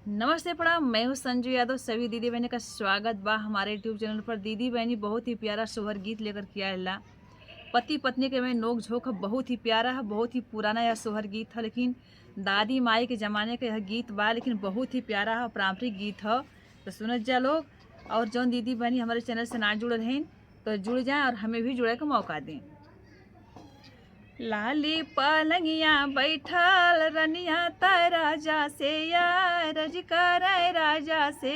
नमस्ते प्रणाम। मैं हूँ संजू यादव। सभी दीदी बहनी का स्वागत बा हमारे यूट्यूब चैनल पर। दीदी बहनी बहुत ही प्यारा सोहर गीत लेकर के आएला। पति पत्नी के में नोक झोंक है, बहुत ही प्यारा है, बहुत ही पुराना यह सोहर गीत है, लेकिन दादी माई के ज़माने का यह गीत बा, लेकिन बहुत ही प्यारा है, पारंपरिक गीत है। तो सुनत जा लोग। और जौन दीदी बहनी हमारे चैनल से ना जुड़ल हैं तो जुड़ जाएँ और हमें भी जुड़े का मौका दें। लाली पलंगिया बैठल रनिया त राजा से रज कर राजा से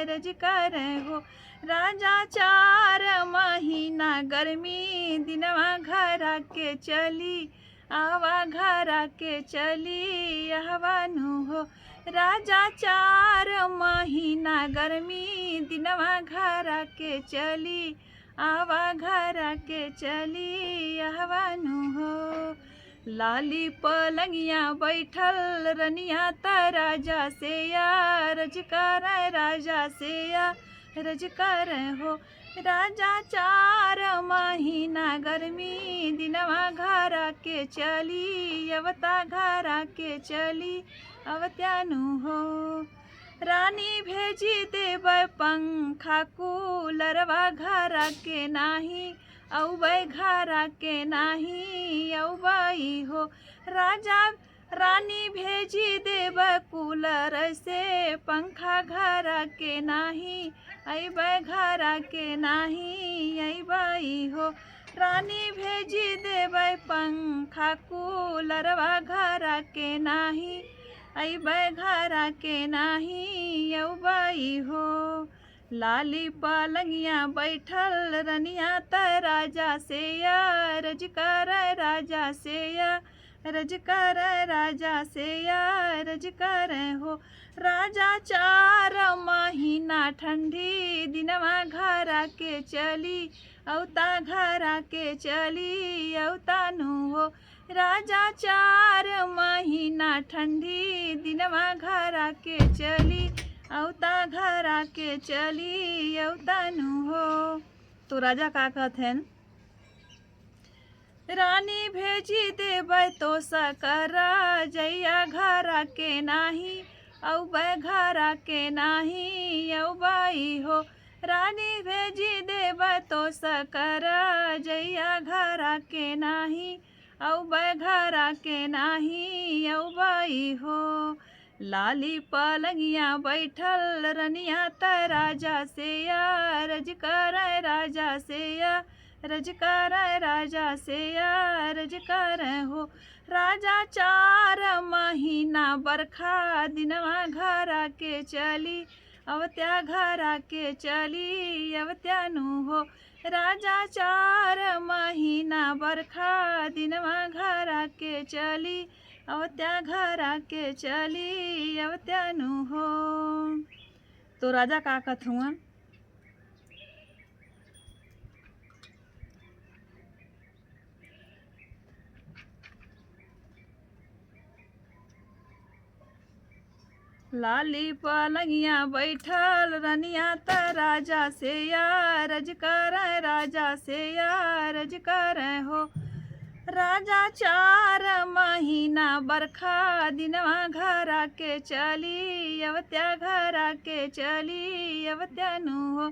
रज कर हो। राजा 4 महीना गर्मी दिनवा घर के चली आवा घर के चली आहवानु हो। राजा 4 महीना गर्मी दिनवा घर के चली आवा घर के चली आहवानु हो। लाली पलंगिया बैठल रनिया त राजा से रज कर राजा से रज कर हो। राजा 4 महीना गर्मी दिनवा घर के चली अवता घर के चली अवत्यानु हो। रानी भेजी देव पंखा कूलरवा घर के नाही औबै घर के नाही औबै हो। राजा रानी भेजी देव कूलर से पंखा घर के नाही अबै घर के नाही अबै हो। रानी भेजी देव पंखा कूलरवा घर के नाही अबै घर के नाही अबै हो। लाली पलंगिया बैठल रनिया त राजा से रज कर राजा से रज कर राजा से रज कर हो। राजा 4 महीना ठंडी दिनवा घर के चली औता घर के चली औतानु हो। राजा 4 महीना ठंडी दिनवा घर के चली औता घर के चली औतानु हो। तो राजा का कहत हैं, रानी भेजी देबै तो सकर जैया घर के नाही औबै घर के नाही औबै हो। रानी भेजी देबै तो सकर जैया घर के नाही औबै घर के नाही औबै हो। लाली पलंगिया बैठल रनिया त राजा से रज कर राजा से रज कर राजा से रज कर हो। राजा 4 महीना बरखा दिनवा घर के चली अवत्या घर के चली अवत्यानु हो। राजा 4 महीना बरखा दिनवा घर के चली अवत्या घर के चली अवत्यानु हो। तो राजा का कहत हुआ, लाली पलंगिया बैठल रनिया त राजा से रज कर राजा से रज कर हो। राजा 4 महीना बरखा दिनवा घर के चली अवत्या घर के चली अवत्यानु हो।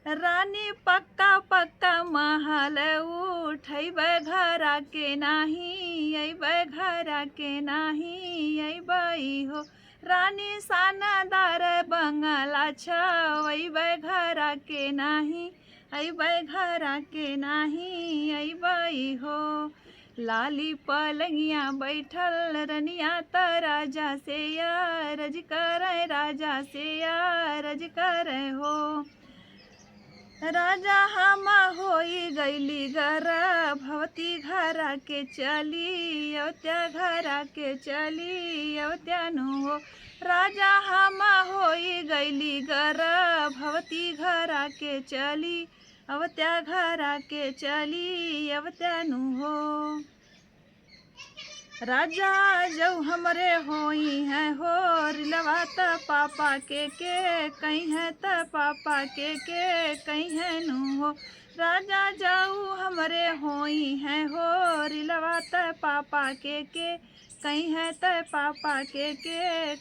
रानी पक्का पक्का महल उठैबै घर के नाही अबै घर के नाही अबै हो। रानी सानादार बंगला छवैबै घर के नाही अबै घर के नाही अबै हो। लाली पलंगिया बैठल रनिया त राजा से रज कर राजा से रज कर हो। राजा हम होई गईली गर्भवती घर के चली अवत्या घर के चली अवत्यानु हो। राजा हम होई गईली गर्भवती घर के चली अवत्या घर के चली अवत्यानु हो। राजा जो हमरे होई हैं हो रिलवा त पापा के कहीं है त पापा के कहीं है नु हो। राजा जाऊ हमरे होई हैं हो रिलवा त पापा के कहीं है तय पापा के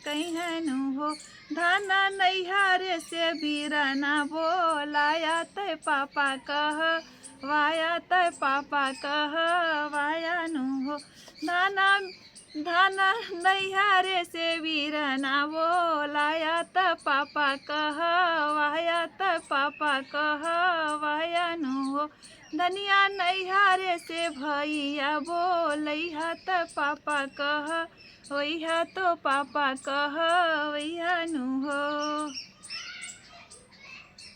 कहीं है नु हो। धाना नैहारे से बीराना बोलाया तय पापा कह वाया तय पापा कह वाया नु हो। धाना धाना नैहारे से बीराना बोलाया त पापा कह वाया त पापा कह वाया नु हो। धनिया नैहारे से भैया बोलैहा त पापा कह वैहा तो पापा कह वैहा नु हो।